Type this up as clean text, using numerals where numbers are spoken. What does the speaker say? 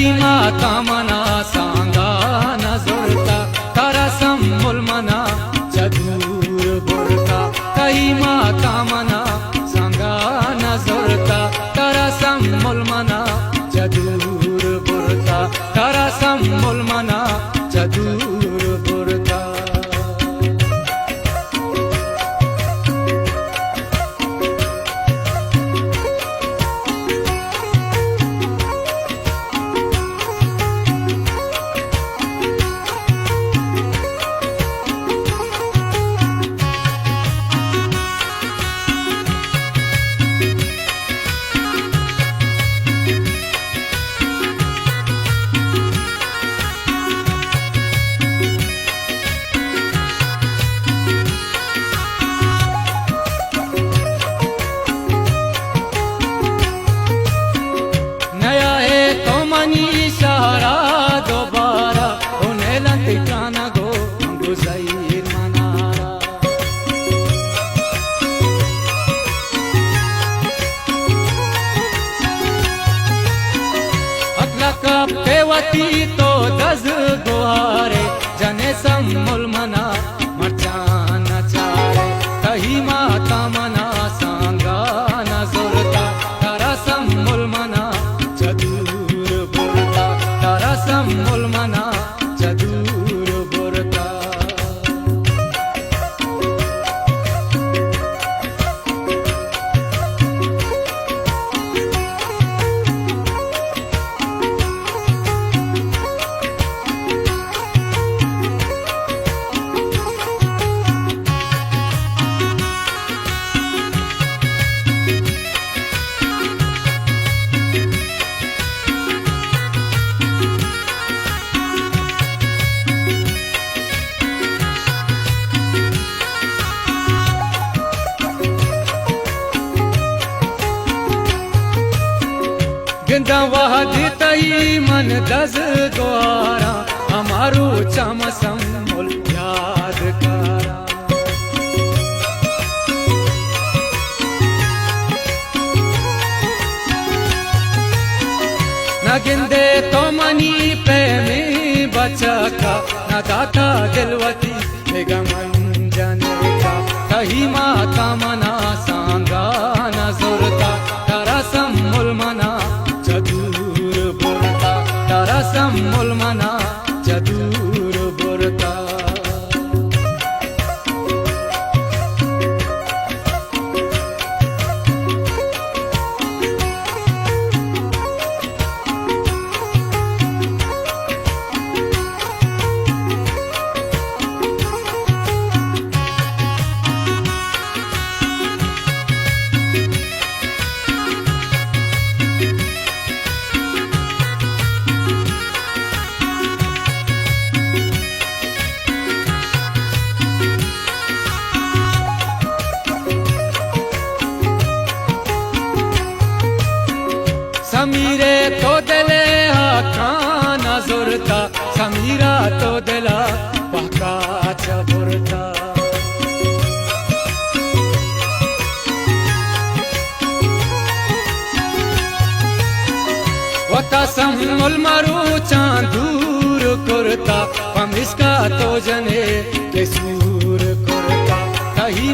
काही माता मना सांगा न जोरता तारा संबोल मना चदूर बोरता काही माता मना सांगा न जोरता तारा संबोल मना चदूर बोरता तारा संबोल मना चदूर बोरता पेवती तो दस गुहारे जने संबोल मना मचान चारे कही माता मना सांगा न जोरता तारा संबोल मना चदूर बोरता तारा संबोल मना चदूर बोरता गिंदा वहदी तई मन दस द्वारा हमारू चम संबोल याद करा न गिंदे तो मनी प्रेमी बचका न दाता दिलवती बेगमन जने का कही माता मना सांगा न जोरता तारा संबोल मना चदूर बोरता तारा संबोल मना चदूर बोरता समीरे तो दिले खान जोरता समीरा तो दिला पका चबुरता वता संबोल मारू चांदूर करता पमिस्का तो जने के सूर करता कही